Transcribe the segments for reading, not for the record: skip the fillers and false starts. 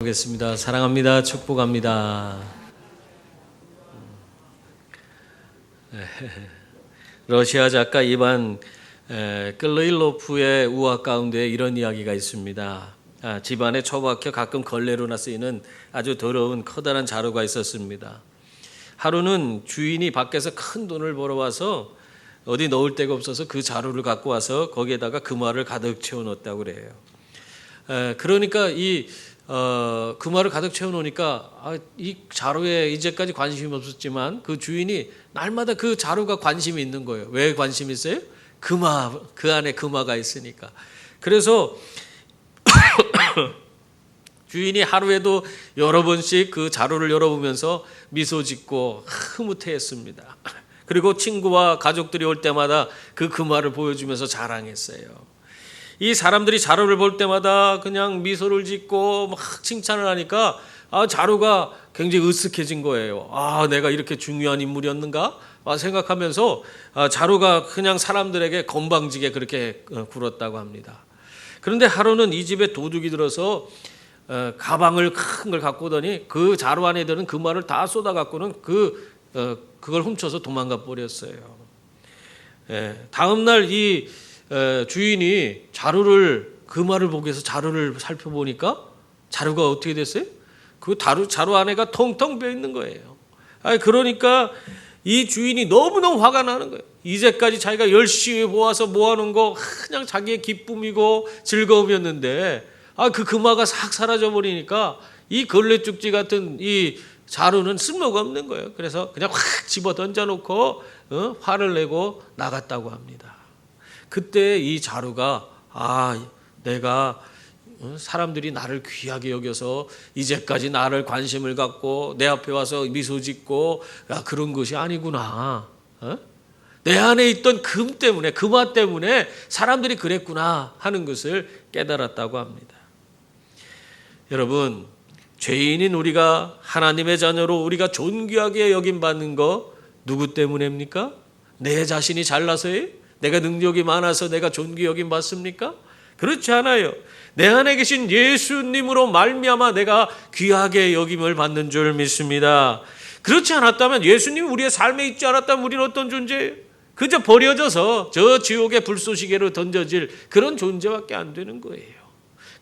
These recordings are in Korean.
기도하겠습니다. 사랑합니다. 축복합니다. 러시아 작가 이반 끌르일로프의 우화 가운데 이런 이야기가 있습니다. 집안에 처박혀 가끔 걸레로나 쓰이는 아주 더러운 커다란 자루가 있었습니다. 하루는 주인이 밖에서 큰 돈을 벌어와서 어디 넣을 데가 없어서 그 자루를 갖고 와서 거기에다가 금화를 가득 채워넣었다고 그래요. 그러니까 금화를 가득 채워놓으니까 이 자루에 이제까지 관심이 없었지만 그 주인이 날마다 그 자루가 관심이 있는 거예요. 왜 관심이 있어요? 금화, 그 안에 금화가 있으니까. 그래서 주인이 하루에도 여러 번씩 그 자루를 열어보면서 미소 짓고 흐뭇해했습니다. 그리고 친구와 가족들이 올 때마다 그 금화를 보여주면서 자랑했어요. 이 사람들이 자루를 볼 때마다 그냥 미소를 짓고 막 칭찬을 하니까 자루가 굉장히 으쓱해진 거예요. 내가 이렇게 중요한 인물이었는가? 생각하면서 자루가 그냥 사람들에게 건방지게 그렇게 굴었다고 합니다. 그런데 하루는 이 집에 도둑이 들어서 가방을 큰 걸 갖고 오더니 그 자루 안에 드는 금화를 다 쏟아 갖고는 그걸 훔쳐서 도망가 버렸어요. 다음 날 이 주인이 금화를 보기 위해서 자루를 살펴보니까 자루가 어떻게 됐어요? 그 자루 안에가 텅텅 비어 있는 거예요. 그러니까 이 주인이 너무너무 화가 나는 거예요. 이제까지 자기가 열심히 모아서 모아놓은 거 그냥 자기의 기쁨이고 즐거움이었는데 그 금화가 싹 사라져 버리니까 이 걸레쭉지 같은 이 자루는 쓸모가 없는 거예요. 그래서 그냥 확 집어 던져놓고 화를 내고 나갔다고 합니다. 그때 이 자루가 내가 사람들이 나를 귀하게 여겨서 이제까지 나를 관심을 갖고 내 앞에 와서 미소 짓고 그런 것이 아니구나. 내 안에 있던 금화 때문에 사람들이 그랬구나 하는 것을 깨달았다고 합니다. 여러분, 죄인인 우리가 하나님의 자녀로 우리가 존귀하게 여김받는 거 누구 때문입니까? 내 자신이 잘나서요? 내가 능력이 많아서 내가 존귀 여김받습니까? 그렇지 않아요. 내 안에 계신 예수님으로 말미암아 내가 귀하게 여김을 받는 줄 믿습니다. 그렇지 않았다면, 예수님이 우리의 삶에 있지 않았다면 우리는 어떤 존재예요? 그저 버려져서 저 지옥의 불쏘시개로 던져질 그런 존재밖에 안 되는 거예요.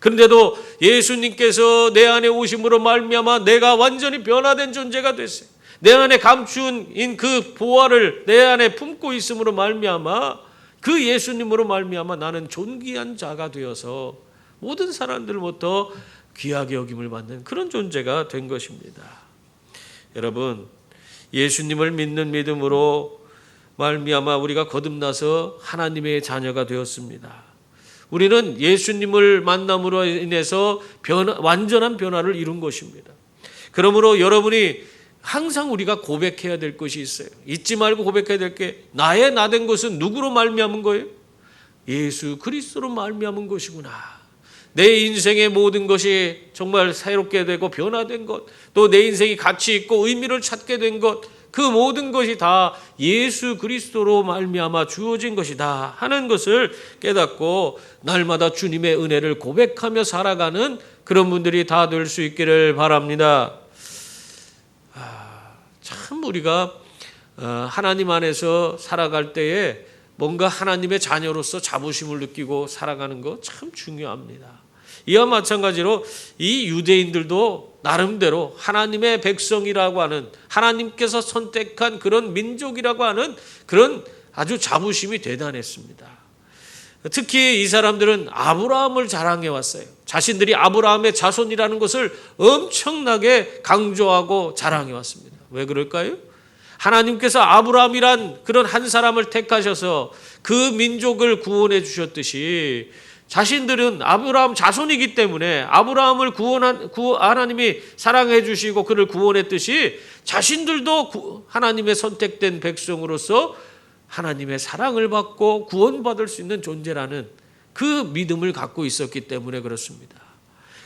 그런데도 예수님께서 내 안에 오심으로 말미암아 내가 완전히 변화된 존재가 됐어요. 내 안에 감춘 그 보화를 내 안에 품고 있음으로 말미암아 그 예수님으로 말미암아 나는 존귀한 자가 되어서 모든 사람들로부터 귀하게 여김을 받는 그런 존재가 된 것입니다. 여러분, 예수님을 믿는 믿음으로 말미암아 우리가 거듭나서 하나님의 자녀가 되었습니다. 우리는 예수님을 만남으로 인해서 완전한 변화를 이룬 것입니다. 그러므로 여러분이 항상 우리가 고백해야 될 것이 있어요. 잊지 말고 고백해야 될 게, 나의 나된 것은 누구로 말미암은 거예요? 예수 그리스도로 말미암은 것이구나. 내 인생의 모든 것이 정말 새롭게 되고 변화된 것, 또 내 인생이 가치 있고 의미를 찾게 된 것, 그 모든 것이 다 예수 그리스도로 말미암아 주어진 것이다 하는 것을 깨닫고 날마다 주님의 은혜를 고백하며 살아가는 그런 분들이 다 될 수 있기를 바랍니다. 참 우리가 하나님 안에서 살아갈 때에 뭔가 하나님의 자녀로서 자부심을 느끼고 살아가는 거 참 중요합니다. 이와 마찬가지로 이 유대인들도 나름대로 하나님의 백성이라고 하는, 하나님께서 선택한 그런 민족이라고 하는 그런 아주 자부심이 대단했습니다. 특히 이 사람들은 아브라함을 자랑해 왔어요. 자신들이 아브라함의 자손이라는 것을 엄청나게 강조하고 자랑해 왔습니다. 왜 그럴까요? 하나님께서 아브라함이란 그런 한 사람을 택하셔서 그 민족을 구원해 주셨듯이 자신들은 아브라함 자손이기 때문에 아브라함을 하나님이 사랑해 주시고 그를 구원했듯이 자신들도 하나님의 선택된 백성으로서 하나님의 사랑을 받고 구원받을 수 있는 존재라는 그 믿음을 갖고 있었기 때문에 그렇습니다.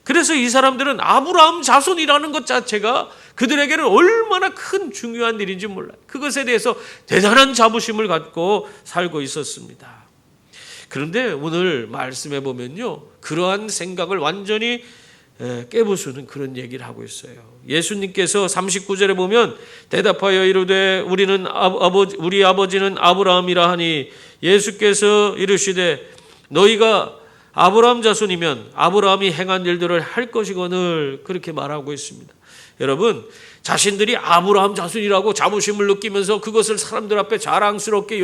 그래서 이 사람들은 아브라함 자손이라는 것 자체가 그들에게는 얼마나 큰 중요한 일인지 몰라요. 그것에 대해서 대단한 자부심을 갖고 살고 있었습니다. 그런데 오늘 말씀해 보면요, 그러한 생각을 완전히 깨부수는 그런 얘기를 하고 있어요. 예수님께서 39절에 보면 대답하여 이르되 우리 아버지는 아브라함이라 하니 예수께서 이르시되 너희가 아브라함 자손이면 아브라함이 행한 일들을 할 것이거늘 그렇게 말하고 있습니다. 여러분, 자신들이 아브라함 자손이라고 자부심을 느끼면서 그것을 사람들 앞에 자랑스럽게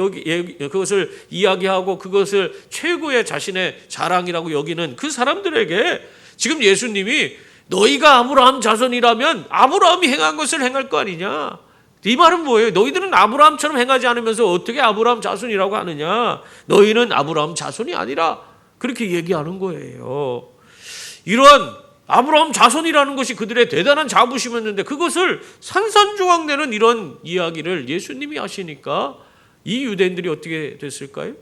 그것을 이야기하고 그것을 최고의 자신의 자랑이라고 여기는 그 사람들에게 지금 예수님이 너희가 아브라함 자손이라면 아브라함이 행한 것을 행할 거 아니냐. 이 말은 뭐예요? 너희들은 아브라함처럼 행하지 않으면서 어떻게 아브라함 자손이라고 하느냐. 너희는 아브라함 자손이 아니라 그렇게 얘기하는 거예요. 이러한 아브라함 자손이라는 것이 그들의 대단한 자부심이었는데 그것을 산산조각내는 이런 이야기를 예수님이 하시니까 이 유대인들이 어떻게 됐을까요?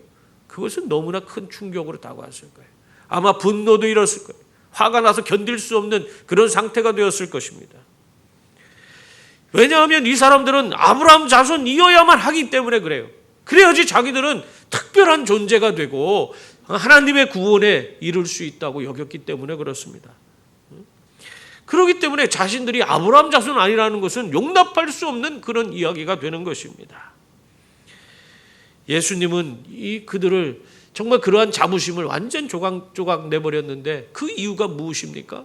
그것은 너무나 큰 충격으로 다가왔을 거예요. 아마 분노도 일었을 거예요. 화가 나서 견딜 수 없는 그런 상태가 되었을 것입니다. 왜냐하면 이 사람들은 아브라함 자손이어야만 하기 때문에 그래요. 그래야지 자기들은 특별한 존재가 되고 하나님의 구원에 이룰 수 있다고 여겼기 때문에 그렇습니다. 그렇기 때문에 자신들이 아브라함 자손 아니라는 것은 용납할 수 없는 그런 이야기가 되는 것입니다. 예수님은 그들을 정말 그러한 자부심을 완전 조각조각 내버렸는데 그 이유가 무엇입니까?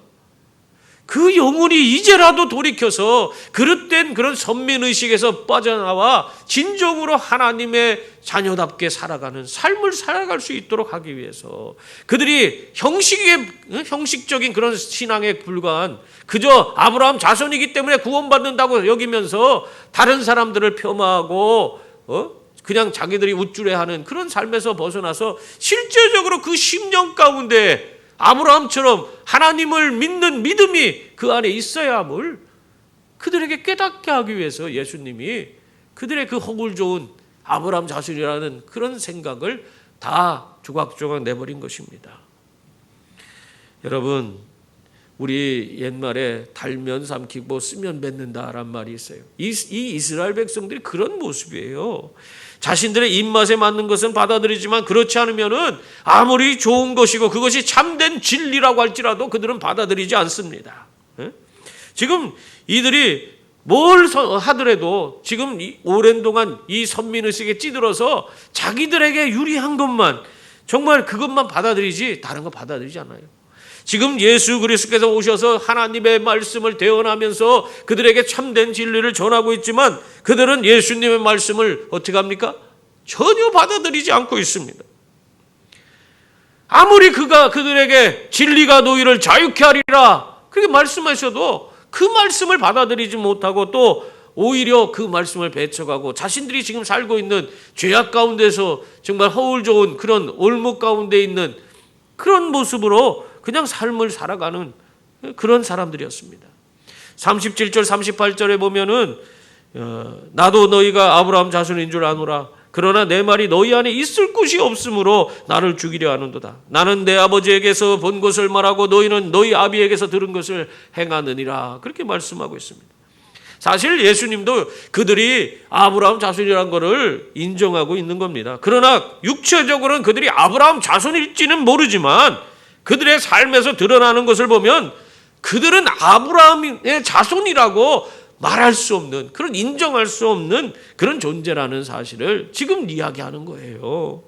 그 영혼이 이제라도 돌이켜서 그릇된 그런 선민의식에서 빠져나와 진정으로 하나님의 자녀답게 살아가는 삶을 살아갈 수 있도록 하기 위해서 그들이 형식적인 그런 신앙에 불과한 그저 아브라함 자손이기 때문에 구원받는다고 여기면서 다른 사람들을 폄하하고 그냥 자기들이 우쭐해하는 그런 삶에서 벗어나서 실제적으로 그 심령 가운데 아브라함처럼 하나님을 믿는 믿음이 그 안에 있어야 함을 그들에게 깨닫게 하기 위해서 예수님이 그들의 그 허물 좋은 아브라함 자손이라는 그런 생각을 다 조각조각 내버린 것입니다. 여러분, 우리 옛말에 달면 삼키고 쓰면 뱉는다란 말이 있어요. 이 이스라엘 백성들이 그런 모습이에요. 자신들의 입맛에 맞는 것은 받아들이지만 그렇지 않으면은 아무리 좋은 것이고 그것이 참된 진리라고 할지라도 그들은 받아들이지 않습니다. 지금 이들이 뭘 하더라도 지금 오랜 동안 이 선민의식에 찌들어서 자기들에게 유리한 것만 정말 그것만 받아들이지 다른 거 받아들이지 않아요. 지금 예수 그리스도께서 오셔서 하나님의 말씀을 대언하면서 그들에게 참된 진리를 전하고 있지만 그들은 예수님의 말씀을 어떻게 합니까? 전혀 받아들이지 않고 있습니다. 아무리 그가 그들에게 진리가 너희를 자유케 하리라 그렇게 말씀하셔도 그 말씀을 받아들이지 못하고 또 오히려 그 말씀을 배척하고 자신들이 지금 살고 있는 죄악 가운데서 정말 허울 좋은 그런 올무 가운데 있는 그런 모습으로 그냥 삶을 살아가는 그런 사람들이었습니다. 37절 38절에 보면은 나도 너희가 아브라함 자손인 줄 아노라. 그러나 내 말이 너희 안에 있을 곳이 없으므로 나를 죽이려 하는도다. 나는 내 아버지에게서 본 것을 말하고 너희는 너희 아비에게서 들은 것을 행하느니라. 그렇게 말씀하고 있습니다. 사실 예수님도 그들이 아브라함 자손이라는 것을 인정하고 있는 겁니다. 그러나 육체적으로는 그들이 아브라함 자손일지는 모르지만 그들의 삶에서 드러나는 것을 보면 그들은 아브라함의 자손이라고 말할 수 없는 그런 인정할 수 없는 그런 존재라는 사실을 지금 이야기하는 거예요.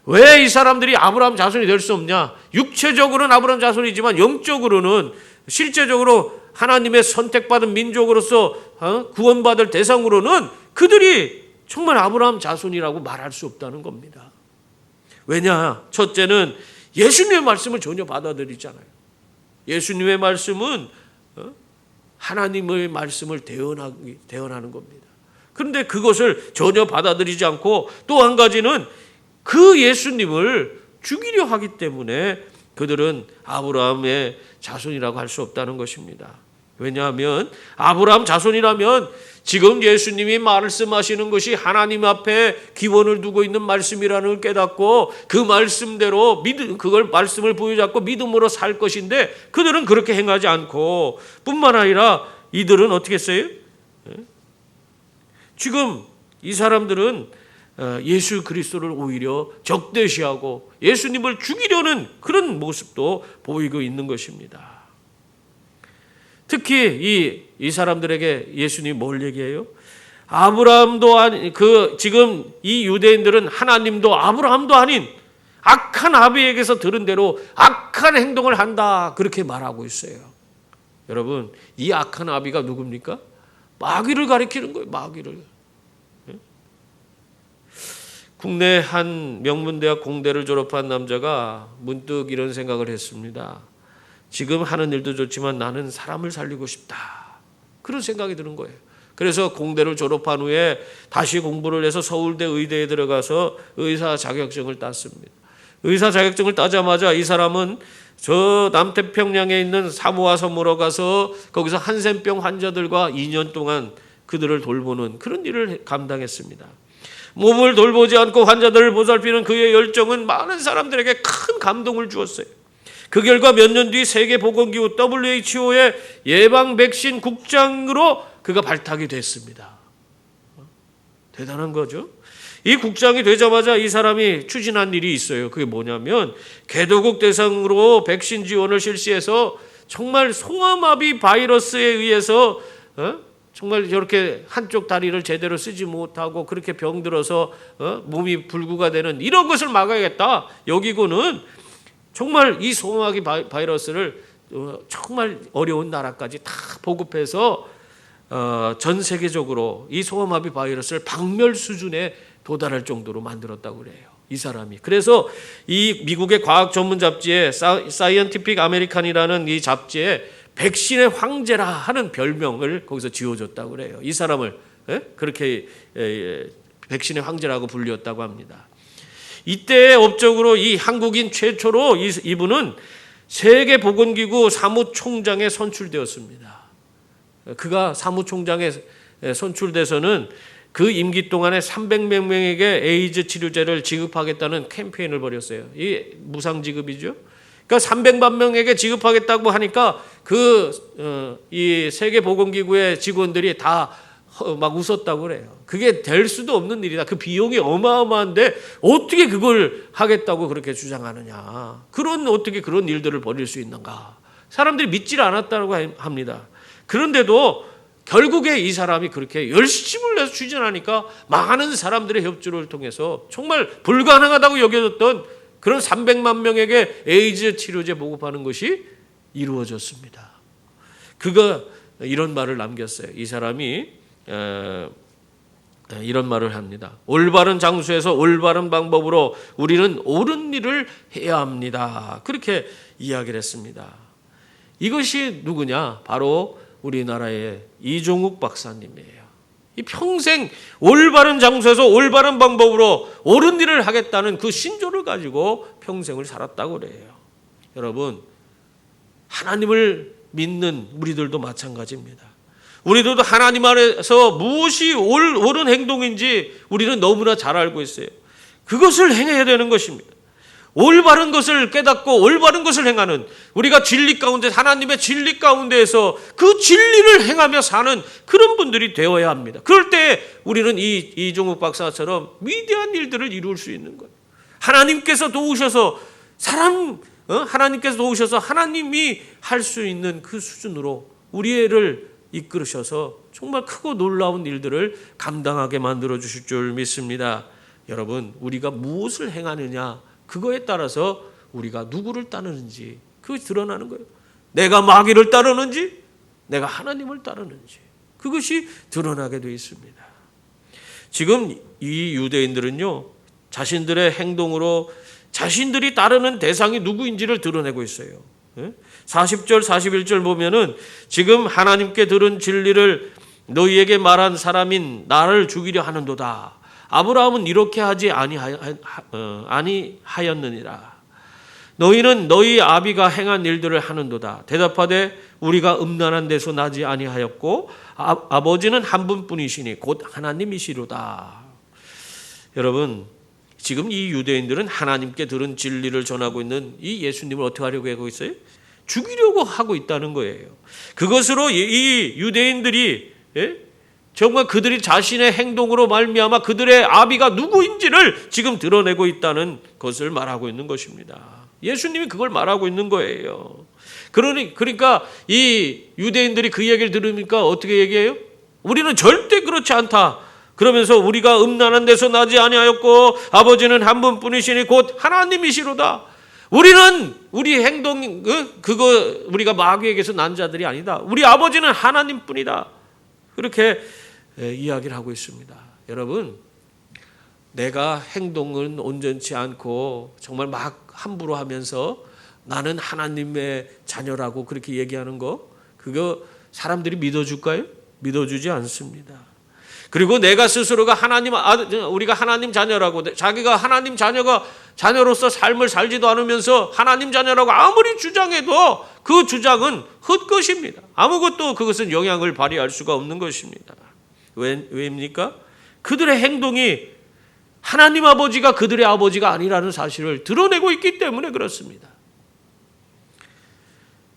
왜 이 사람들이 아브라함 자손이 될 수 없냐? 육체적으로는 아브라함 자손이지만 영적으로는 실제적으로 하나님의 선택받은 민족으로서 구원받을 대상으로는 그들이 정말 아브라함 자손이라고 말할 수 없다는 겁니다. 왜냐? 첫째는 예수님의 말씀을 전혀 받아들이지 않아요. 예수님의 말씀은 하나님의 말씀을 대언하는 겁니다. 그런데 그것을 전혀 받아들이지 않고 또 한 가지는 그 예수님을 죽이려 하기 때문에 그들은 아브라함의 자손이라고 할 수 없다는 것입니다. 왜냐하면 아브라함 자손이라면 지금 예수님이 말씀하시는 것이 하나님 앞에 기원을 두고 있는 말씀이라는 걸 깨닫고 그 말씀대로 그걸 말씀을 부여잡고 믿음으로 살 것인데 그들은 그렇게 행하지 않고 뿐만 아니라 이들은 어떻게 했어요? 지금 이 사람들은 예수 그리스도를 오히려 적대시하고 예수님을 죽이려는 그런 모습도 보이고 있는 것입니다. 특히 이 사람들에게 예수님이 뭘 얘기해요? 아브라함도 아닌 지금 이 유대인들은 하나님도 아브라함도 아닌 악한 아비에게서 들은 대로 악한 행동을 한다, 그렇게 말하고 있어요. 여러분, 이 악한 아비가 누굽니까? 마귀를 가리키는 거예요. 마귀를. 국내 한 명문대학 공대를 졸업한 남자가 문득 이런 생각을 했습니다. 지금 하는 일도 좋지만 나는 사람을 살리고 싶다, 그런 생각이 드는 거예요. 그래서 공대를 졸업한 후에 다시 공부를 해서 서울대 의대에 들어가서 의사 자격증을 땄습니다. 의사 자격증을 따자마자 이 사람은 저 남태평양에 있는 사모아 섬으로 가서 거기서 한센병 환자들과 2년 동안 그들을 돌보는 그런 일을 감당했습니다. 몸을 돌보지 않고 환자들을 보살피는 그의 열정은 많은 사람들에게 큰 감동을 주었어요. 그 결과 몇 년 뒤 세계보건기구 WHO의 예방 백신 국장으로 그가 발탁이 됐습니다. 대단한 거죠. 이 국장이 되자마자 이 사람이 추진한 일이 있어요. 그게 뭐냐면 개도국 대상으로 백신 지원을 실시해서 정말 송화마비 바이러스에 의해서 정말 저렇게 한쪽 다리를 제대로 쓰지 못하고 그렇게 병들어서 몸이 불구가 되는 이런 것을 막아야겠다. 여기고는 정말 이 송화마비 바이러스를 정말 어려운 나라까지 다 보급해서 전 세계적으로 이 송화마비 바이러스를 박멸 수준에 도달할 정도로 만들었다고 그래요, 이 사람이. 그래서 이 미국의 과학 전문 잡지에 사이언티픽 아메리칸이라는 이 잡지에 백신의 황제라 하는 별명을 거기서 지어줬다고 그래요. 이 사람을 그렇게 백신의 황제라고 불렸다고 합니다. 이때 업적으로 이 한국인 최초로 이분은 세계보건기구 사무총장에 선출되었습니다. 그가 사무총장에 선출돼서는 그 임기 동안에 300명 명에게 에이즈 치료제를 지급하겠다는 캠페인을 벌였어요. 이 무상지급이죠. 그러니까 300만 명에게 지급하겠다고 하니까 이 세계보건기구의 직원들이 다 막 웃었다고 그래요. 그게 될 수도 없는 일이다. 그 비용이 어마어마한데 어떻게 그걸 하겠다고 그렇게 주장하느냐. 어떻게 그런 일들을 벌일 수 있는가. 사람들이 믿질 않았다고 합니다. 그런데도 결국에 이 사람이 그렇게 열심을 내서 추진하니까 많은 사람들의 협조를 통해서 정말 불가능하다고 여겨졌던 그런 300만 명에게 에이즈 치료제 보급하는 것이 이루어졌습니다. 그가 이런 말을 남겼어요. 이 사람이 이런 말을 합니다. 올바른 장소에서 올바른 방법으로 우리는 옳은 일을 해야 합니다. 그렇게 이야기를 했습니다. 이것이 누구냐? 바로 우리나라의 이종욱 박사님이에요. 이 평생 올바른 장소에서 올바른 방법으로 옳은 일을 하겠다는 그 신조를 가지고 평생을 살았다고 그래요. 여러분, 하나님을 믿는 우리들도 마찬가지입니다. 우리들도 하나님 안에서 무엇이 옳은 행동인지 우리는 너무나 잘 알고 있어요. 그것을 행해야 되는 것입니다. 올바른 것을 깨닫고 올바른 것을 행하는, 우리가 진리 가운데, 하나님의 진리 가운데에서 그 진리를 행하며 사는 그런 분들이 되어야 합니다. 그럴 때 우리는 이종욱 박사처럼 위대한 일들을 이룰 수 있는 거예요. 하나님께서 도우셔서 하나님께서 도우셔서 하나님이 할 수 있는 그 수준으로 우리를 이끌으셔서 정말 크고 놀라운 일들을 감당하게 만들어 주실 줄 믿습니다. 여러분, 우리가 무엇을 행하느냐, 그거에 따라서 우리가 누구를 따르는지 그것이 드러나는 거예요. 내가 마귀를 따르는지 내가 하나님을 따르는지 그것이 드러나게 되어 있습니다. 지금 이 유대인들은요, 자신들의 행동으로 자신들이 따르는 대상이 누구인지를 드러내고 있어요. 40절 41절 보면은 지금 하나님께 들은 진리를 너희에게 말한 사람인 나를 죽이려 하는도다. 아브라함은 이렇게 하지 아니하였느니라. 너희는 너희 아비가 행한 일들을 하는도다. 대답하되 우리가 음란한 데서 나지 아니하였고 아버지는 한 분뿐이시니 곧 하나님이시로다. 여러분, 지금 이 유대인들은 하나님께 들은 진리를 전하고 있는 이 예수님을 어떻게 하려고 하고 있어요? 죽이려고 하고 있다는 거예요. 그것으로 이 유대인들이 정말 그들이 자신의 행동으로 말미암아 그들의 아비가 누구인지를 지금 드러내고 있다는 것을 말하고 있는 것입니다. 예수님이 그걸 말하고 있는 거예요. 그러니까 이 유대인들이 그 얘기를 들으니까 어떻게 얘기해요? 우리는 절대 그렇지 않다. 그러면서 우리가 음란한 데서 나지 아니하였고 아버지는 한 분뿐이시니 곧 하나님이시로다. 우리는 우리 행동 그거 우리가 마귀에게서 난 자들이 아니다. 우리 아버지는 하나님뿐이다. 그렇게 이야기를 하고 있습니다. 여러분, 내가 행동은 온전치 않고 정말 막 함부로 하면서 나는 하나님의 자녀라고 그렇게 얘기하는 거, 그거 사람들이 믿어줄까요? 믿어주지 않습니다. 그리고 내가 스스로가 우리가 하나님 자녀라고, 자기가 하나님 자녀로서 삶을 살지도 않으면서 하나님 자녀라고 아무리 주장해도 그 주장은 헛것입니다. 아무것도 그것은 영향을 발휘할 수가 없는 것입니다. 왜입니까? 그들의 행동이 하나님 아버지가 그들의 아버지가 아니라는 사실을 드러내고 있기 때문에 그렇습니다.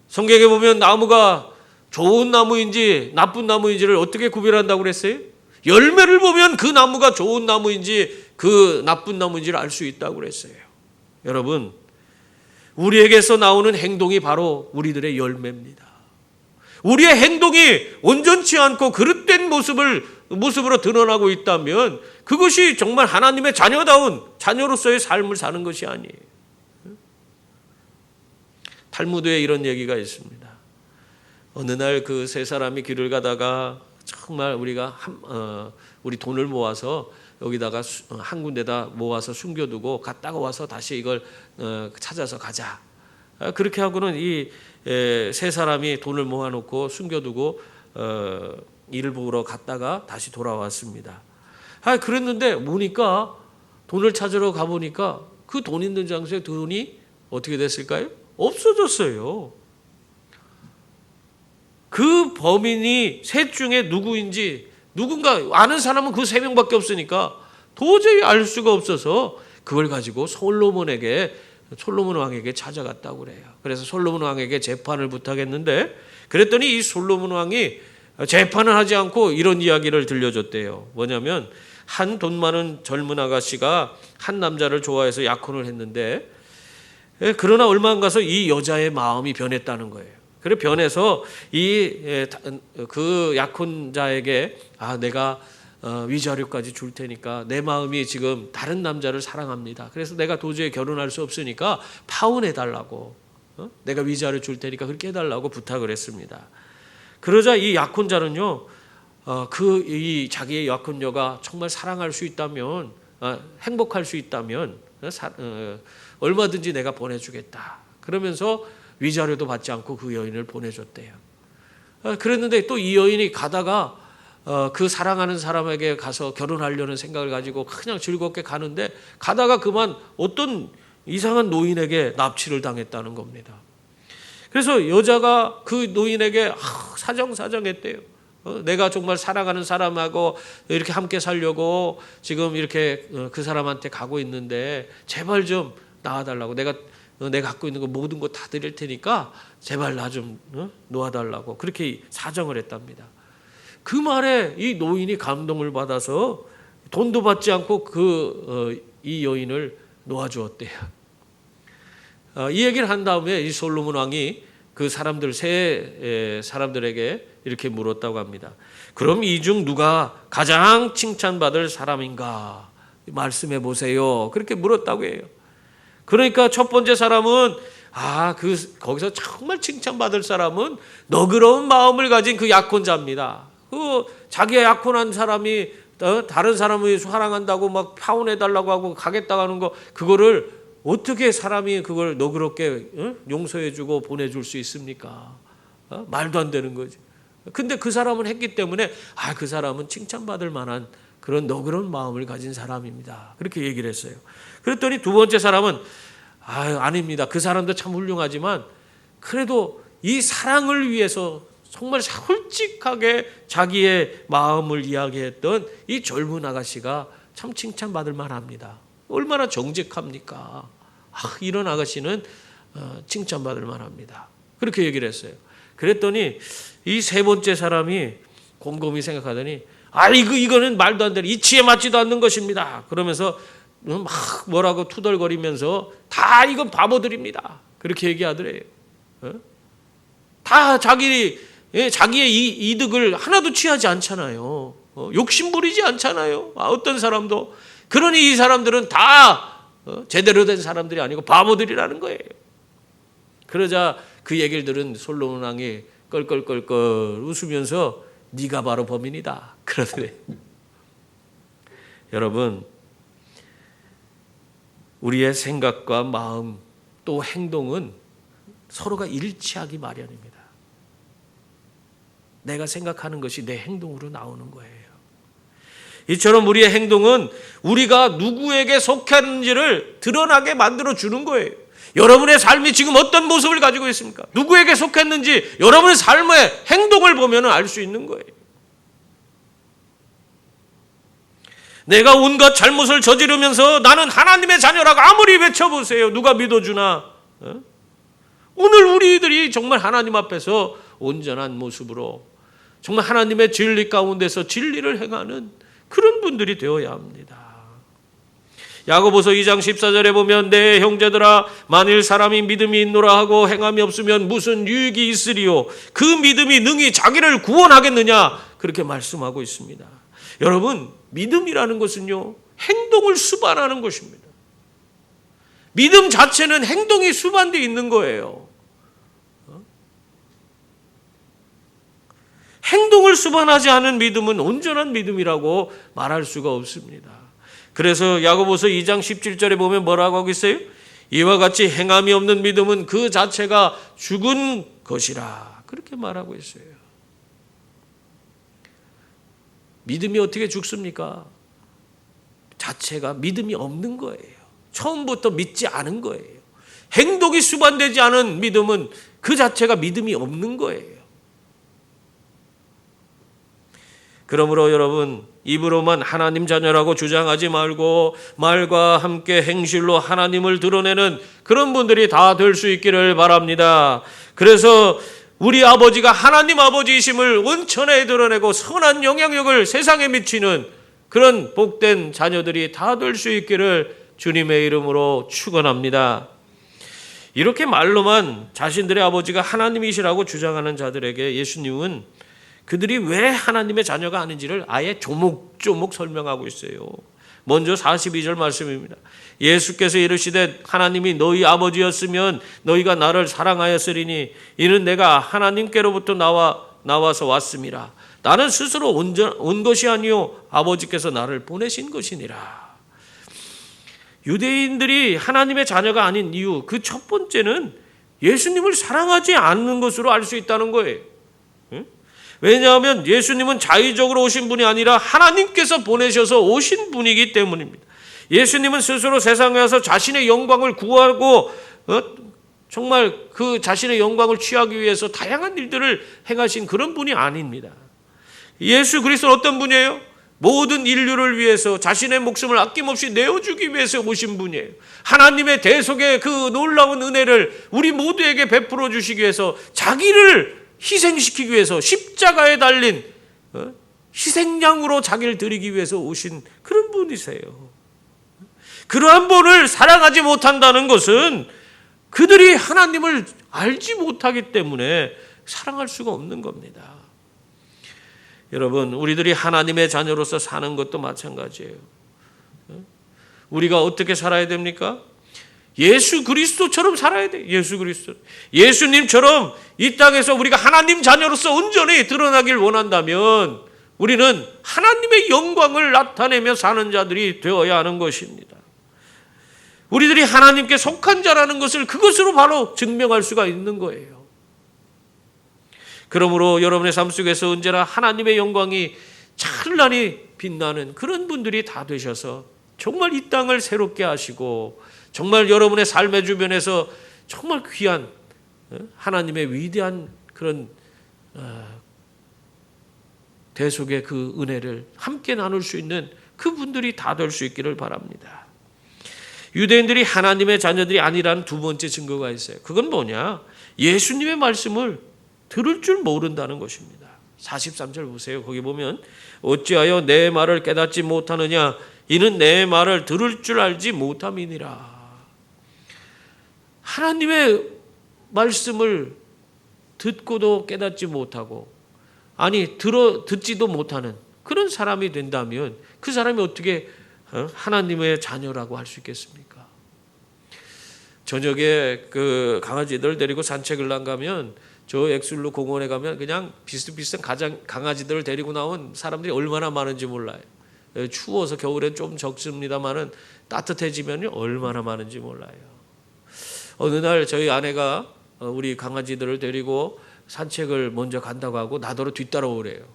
성경에 보면 나무가 좋은 나무인지 나쁜 나무인지를 어떻게 구별한다고 그랬어요? 열매를 보면 그 나무가 좋은 나무인지 그 나쁜 나무인지를 알 수 있다고 그랬어요. 여러분, 우리에게서 나오는 행동이 바로 우리들의 열매입니다. 우리의 행동이 온전치 않고 그릇된 모습으로 드러나고 있다면 그것이 정말 하나님의 자녀다운 자녀로서의 삶을 사는 것이 아니에요. 탈무드에 이런 얘기가 있습니다. 어느 날 그 세 사람이 길을 가다가 정말 우리 돈을 모아서 여기다가 한 군데다 모아서 숨겨두고 갔다가 와서 다시 이걸 찾아서 가자. 그렇게 하고는 이 세 사람이 돈을 모아놓고 숨겨두고 일을 보러 갔다가 다시 돌아왔습니다. 그랬는데 보니까 돈을 찾으러 가보니까 그 돈 있는 장소에 돈이 어떻게 됐을까요? 없어졌어요. 그 범인이 셋 중에 누구인지 누군가 아는 사람은 그 세 명밖에 없으니까 도저히 알 수가 없어서 그걸 가지고 솔로몬 왕에게 찾아갔다고 그래요. 그래서 솔로몬 왕에게 재판을 부탁했는데 그랬더니 이 솔로몬 왕이 재판을 하지 않고 이런 이야기를 들려줬대요. 뭐냐면 한 돈 많은 젊은 아가씨가 한 남자를 좋아해서 약혼을 했는데 그러나 얼마 안 가서 이 여자의 마음이 변했다는 거예요. 그래 변해서 그 약혼자에게 내가 위자료까지 줄 테니까 내 마음이 지금 다른 남자를 사랑합니다. 그래서 내가 도저히 결혼할 수 없으니까 파혼해달라고, 내가 위자료 줄 테니까 그렇게 해달라고 부탁을 했습니다. 그러자 이 약혼자는요, 이 자기의 약혼녀가 정말 사랑할 수 있다면, 행복할 수 있다면 얼마든지 내가 보내주겠다. 그러면서 위자료도 받지 않고 그 여인을 보내줬대요. 그랬는데 또 이 여인이 가다가 그 사랑하는 사람에게 가서 결혼하려는 생각을 가지고 그냥 즐겁게 가는데 가다가 그만 어떤 이상한 노인에게 납치를 당했다는 겁니다. 그래서 여자가 그 노인에게 사정사정했대요. 내가 정말 사랑하는 사람하고 이렇게 함께 살려고 지금 이렇게 그 사람한테 가고 있는데 제발 좀 나와달라고, 내가 갖고 있는 거 모든 거 다 드릴 테니까 제발 나 좀 놓아달라고 그렇게 사정을 했답니다. 그 말에 이 노인이 감동을 받아서 돈도 받지 않고 이 여인을 놓아주었대요. 이 얘기를 한 다음에 이 솔로몬 왕이 그 세 사람들에게 이렇게 물었다고 합니다. 그럼 이 중 누가 가장 칭찬받을 사람인가 말씀해 보세요. 그렇게 물었다고 해요. 그러니까 첫 번째 사람은 거기서 정말 칭찬받을 사람은 너그러운 마음을 가진 그 약혼자입니다. 자기가 약혼한 사람이 다른 사람을 사랑한다고 막 파혼해달라고 하고 가겠다고 하는 거, 그거를 어떻게 사람이 그걸 너그럽게 용서해주고 보내줄 수 있습니까? 말도 안 되는 거지. 근데 그 사람은 했기 때문에 그 사람은 칭찬받을 만한 그런 너그러운 마음을 가진 사람입니다. 그렇게 얘기를 했어요. 그랬더니 두 번째 사람은 아닙니다. 그 사람도 참 훌륭하지만 그래도 이 사랑을 위해서 정말 솔직하게 자기의 마음을 이야기했던 이 젊은 아가씨가 참 칭찬받을 만합니다. 얼마나 정직합니까? 이런 아가씨는 칭찬받을 만합니다. 그렇게 얘기를 했어요. 그랬더니 이 세 번째 사람이 곰곰이 생각하더니 이거는 말도 안 되는, 이치에 맞지도 않는 것입니다. 그러면서 막 뭐라고 투덜거리면서 다 이건 바보들입니다. 그렇게 얘기하더래요. 다 자기의 이득을 하나도 취하지 않잖아요. 욕심 부리지 않잖아요. 어떤 사람도. 그러니 이 사람들은 다 제대로 된 사람들이 아니고 바보들이라는 거예요. 그러자 그 얘기를 들은 솔로몬 왕이 껄껄껄껄 웃으면서 네가 바로 범인이다 그러더래. 여러분, 우리의 생각과 마음 또 행동은 서로가 일치하기 마련입니다. 내가 생각하는 것이 내 행동으로 나오는 거예요. 이처럼 우리의 행동은 우리가 누구에게 속했는지를 드러나게 만들어 주는 거예요. 여러분의 삶이 지금 어떤 모습을 가지고 있습니까? 누구에게 속했는지 여러분의 삶의 행동을 보면 알 수 있는 거예요. 내가 온갖 잘못을 저지르면서 나는 하나님의 자녀라고 아무리 외쳐보세요. 누가 믿어주나? 오늘 우리들이 정말 하나님 앞에서 온전한 모습으로 정말 하나님의 진리 가운데서 진리를 행하는 그런 분들이 되어야 합니다. 야고보서 2장 14절에 보면 내 형제들아 만일 사람이 믿음이 있노라 하고 행함이 없으면 무슨 유익이 있으리요 그 믿음이 능히 자기를 구원하겠느냐 그렇게 말씀하고 있습니다. 여러분, 믿음이라는 것은요 행동을 수반하는 것입니다. 믿음 자체는 행동이 수반되어 있는 거예요. 행동을 수반하지 않은 믿음은 온전한 믿음이라고 말할 수가 없습니다. 그래서 야고보서 2장 17절에 보면 뭐라고 하고 있어요? 이와 같이 행함이 없는 믿음은 그 자체가 죽은 것이라 그렇게 말하고 있어요. 믿음이 어떻게 죽습니까? 자체가 믿음이 없는 거예요. 처음부터 믿지 않은 거예요. 행동이 수반되지 않은 믿음은 그 자체가 믿음이 없는 거예요. 그러므로 여러분, 입으로만 하나님 자녀라고 주장하지 말고 말과 함께 행실로 하나님을 드러내는 그런 분들이 다 될 수 있기를 바랍니다. 그래서 우리 아버지가 하나님 아버지이심을 온천에 드러내고 선한 영향력을 세상에 미치는 그런 복된 자녀들이 다 될 수 있기를 주님의 이름으로 축원합니다. 이렇게 말로만 자신들의 아버지가 하나님이시라고 주장하는 자들에게 예수님은 그들이 왜 하나님의 자녀가 아닌지를 아예 조목조목 설명하고 있어요. 먼저 42절 말씀입니다. 예수께서 이르시되 하나님이 너희 아버지였으면 너희가 나를 사랑하였으리니 이는 내가 하나님께로부터 나와서 왔음이라. 나는 스스로 온 것이 아니요 아버지께서 나를 보내신 것이니라. 유대인들이 하나님의 자녀가 아닌 이유, 그 첫 번째는 예수님을 사랑하지 않는 것으로 알 수 있다는 거예요. 왜냐하면 예수님은 자의적으로 오신 분이 아니라 하나님께서 보내셔서 오신 분이기 때문입니다. 예수님은 스스로 세상에 와서 자신의 영광을 구하고 정말 그 자신의 영광을 취하기 위해서 다양한 일들을 행하신 그런 분이 아닙니다. 예수 그리스도는 어떤 분이에요? 모든 인류를 위해서 자신의 목숨을 아낌없이 내어주기 위해서 오신 분이에요. 하나님의 대속의 그 놀라운 은혜를 우리 모두에게 베풀어 주시기 위해서 자기를 희생시키기 위해서 십자가에 달린 희생양으로 자기를 드리기 위해서 오신 그런 분이세요. 그러한 분을 사랑하지 못한다는 것은 그들이 하나님을 알지 못하기 때문에 사랑할 수가 없는 겁니다. 여러분, 우리들이 하나님의 자녀로서 사는 것도 마찬가지예요. 우리가 어떻게 살아야 됩니까? 예수 그리스도처럼 살아야 돼. 예수 그리스도. 예수님처럼 이 땅에서 우리가 하나님 자녀로서 온전히 드러나길 원한다면 우리는 하나님의 영광을 나타내며 사는 자들이 되어야 하는 것입니다. 우리들이 하나님께 속한 자라는 것을 그것으로 바로 증명할 수가 있는 거예요. 그러므로 여러분의 삶 속에서 언제나 하나님의 영광이 찬란히 빛나는 그런 분들이 다 되셔서 정말 이 땅을 새롭게 하시고 정말 여러분의 삶의 주변에서 정말 귀한 하나님의 위대한 그런 대속의 그 은혜를 함께 나눌 수 있는 그분들이 다 될 수 있기를 바랍니다. 유대인들이 하나님의 자녀들이 아니라는 두 번째 증거가 있어요. 그건 뭐냐? 예수님의 말씀을 들을 줄 모른다는 것입니다. 43절 보세요. 거기 보면 어찌하여 내 말을 깨닫지 못하느냐? 이는 내 말을 들을 줄 알지 못함이니라. 하나님의 말씀을 듣고도 깨닫지 못하고 듣지도 못하는 그런 사람이 된다면 그 사람이 어떻게 하나님의 자녀라고 할 수 있겠습니까? 저녁에 그 강아지들 데리고 산책을 나가면 저 엑슬로 공원에 가면 그냥 비슷비슷한 강아지들을 데리고 나온 사람들이 얼마나 많은지 몰라요. 추워서 겨울엔 좀 적습니다만은 따뜻해지면 얼마나 많은지 몰라요. 어느 날 저희 아내가 우리 강아지들을 데리고 산책을 먼저 간다고 하고 나더러 뒤따라오래요.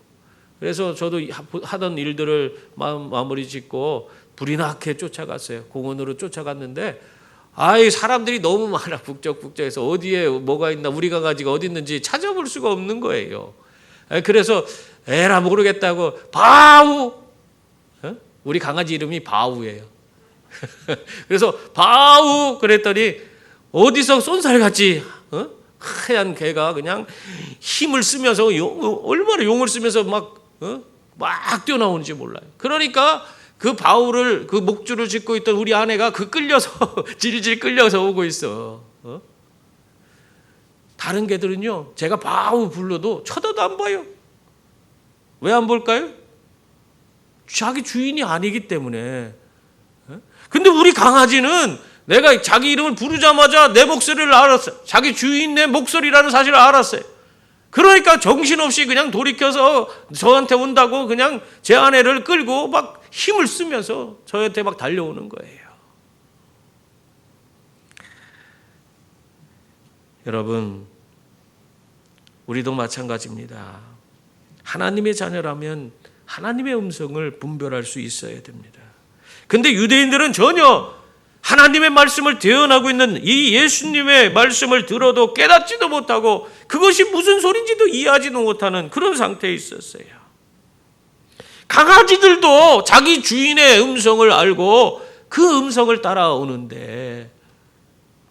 그래서 저도 하던 일들을 마무리 짓고 불이 나게 쫓아갔어요. 공원으로 쫓아갔는데 사람들이 너무 많아. 북적북적해서 어디에 뭐가 있나 우리 강아지가 어디 있는지 찾아볼 수가 없는 거예요. 그래서 에라 모르겠다고 바우, 우리 강아지 이름이 바우예요. 그래서 바우 그랬더니 어디서 쏜살같이 하얀 개가 그냥 힘을 쓰면서 얼마나 용을 쓰면서 막 뛰어나오는지 몰라요. 그러니까 그 바울을 그 목줄을 짚고 있던 우리 아내가 끌려서 질질 끌려서 오고 있어. 다른 개들은요, 제가 바울 불러도 쳐다도 안 봐요. 왜 안 볼까요? 자기 주인이 아니기 때문에. 근데 우리 강아지는 내가 자기 이름을 부르자마자 내 목소리를 알았어요. 자기 주인 내 목소리라는 사실을 알았어요. 그러니까 정신없이 그냥 돌이켜서 저한테 온다고 그냥 제 아내를 끌고 막 힘을 쓰면서 저한테 막 달려오는 거예요. 여러분, 우리도 마찬가지입니다. 하나님의 자녀라면 하나님의 음성을 분별할 수 있어야 됩니다. 근데 유대인들은 전혀 하나님의 말씀을 대언하고 있는 이 예수님의 말씀을 들어도 깨닫지도 못하고 그것이 무슨 소리인지도 이해하지도 못하는 그런 상태에 있었어요. 강아지들도 자기 주인의 음성을 알고 그 음성을 따라오는데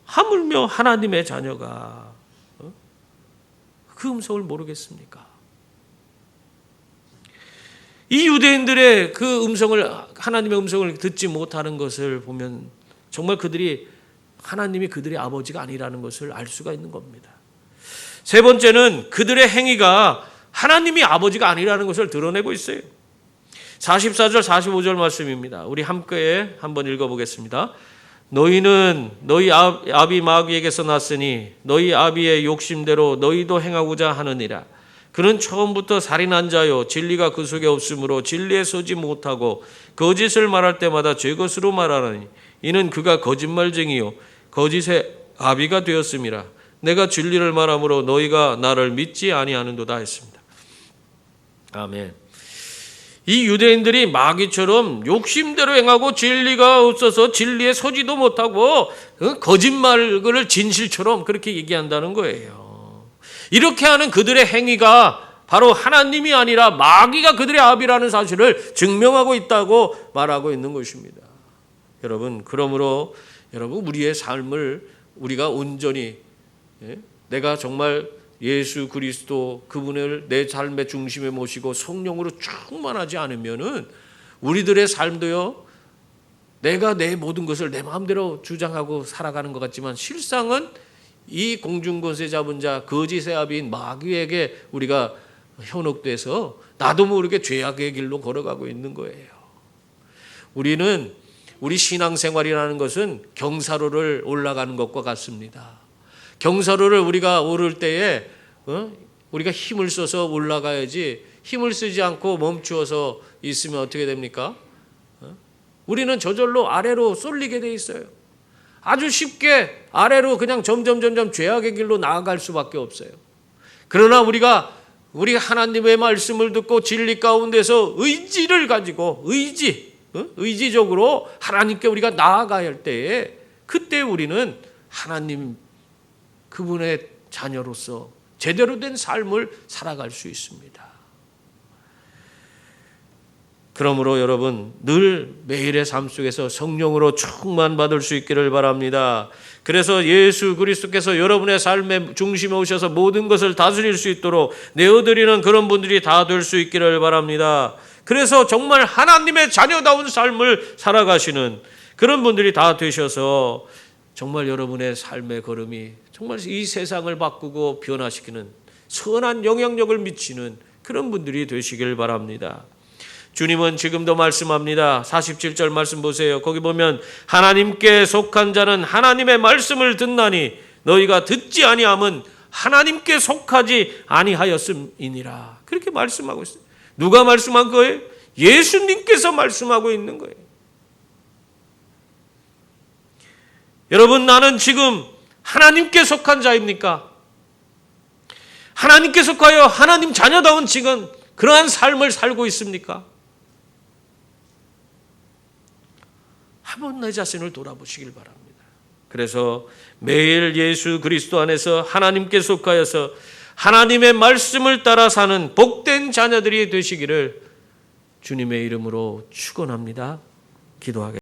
하물며 하나님의 자녀가 그 음성을 모르겠습니까? 이 유대인들의 그 하나님의 음성을 듣지 못하는 것을 보면 정말 하나님이 그들의 아버지가 아니라는 것을 알 수가 있는 겁니다. 세 번째는 그들의 행위가 하나님이 아버지가 아니라는 것을 드러내고 있어요. 44절 45절 말씀입니다. 우리 함께 한번 읽어보겠습니다. 너희는 너희 아비 마귀에게서 났으니 너희 아비의 욕심대로 너희도 행하고자 하느니라. 그는 처음부터 살인한 자요 진리가 그 속에 없으므로 진리에 서지 못하고 거짓을 말할 때마다 죄것으로 말하느니 이는 그가 거짓말쟁이요 거짓의 아비가 되었음이라. 내가 진리를 말하므로 너희가 나를 믿지 아니하는도다 했습니다. 아멘. 이 유대인들이 마귀처럼 욕심대로 행하고 진리가 없어서 진리에 서지도 못하고 거짓말을 진실처럼 그렇게 얘기한다는 거예요. 이렇게 하는 그들의 행위가 바로 하나님이 아니라 마귀가 그들의 아비라는 사실을 증명하고 있다고 말하고 있는 것입니다. 여러분, 그러므로 우리의 삶을 우리가 온전히 내가 정말 예수 그리스도 그분을 내 삶의 중심에 모시고 성령으로 충만하지 않으면은 우리들의 삶도요, 내가 내 모든 것을 내 마음대로 주장하고 살아가는 것 같지만 실상은 이 공중권세 잡은 자 거짓의 아비인 마귀에게 우리가 현혹돼서 나도 모르게 죄악의 길로 걸어가고 있는 거예요. 우리 신앙생활이라는 것은 경사로를 올라가는 것과 같습니다. 경사로를 우리가 오를 때에 우리가 힘을 써서 올라가야지 힘을 쓰지 않고 멈추어서 있으면 어떻게 됩니까? 우리는 저절로 아래로 쏠리게 돼 있어요. 아주 쉽게 아래로 그냥 점점 죄악의 길로 나아갈 수밖에 없어요. 그러나 우리가 하나님의 말씀을 듣고 진리 가운데서 의지를 가지고 의지적으로 하나님께 우리가 나아가야 할 때에 그때 우리는 하나님 그분의 자녀로서 제대로 된 삶을 살아갈 수 있습니다. 그러므로 여러분 늘 매일의 삶 속에서 성령으로 충만받을 수 있기를 바랍니다. 그래서 예수 그리스도께서 여러분의 삶의 중심에 오셔서 모든 것을 다스릴 수 있도록 내어드리는 그런 분들이 다 될 수 있기를 바랍니다. 그래서 정말 하나님의 자녀다운 삶을 살아가시는 그런 분들이 다 되셔서 정말 여러분의 삶의 걸음이 정말 이 세상을 바꾸고 변화시키는 선한 영향력을 미치는 그런 분들이 되시길 바랍니다. 주님은 지금도 말씀합니다. 47절 말씀 보세요. 거기 보면 하나님께 속한 자는 하나님의 말씀을 듣나니 너희가 듣지 아니함은 하나님께 속하지 아니하였음이니라. 그렇게 말씀하고 있어요. 누가 말씀한 거예요? 예수님께서 말씀하고 있는 거예요. 여러분, 나는 지금 하나님께 속한 자입니까? 하나님께 속하여 하나님 자녀다운 지금 그러한 삶을 살고 있습니까? 한번 내 자신을 돌아보시길 바랍니다. 그래서 매일 예수 그리스도 안에서 하나님께 속하여서 하나님의 말씀을 따라 사는 복된 자녀들이 되시기를 주님의 이름으로 축원합니다. 기도하겠습니다.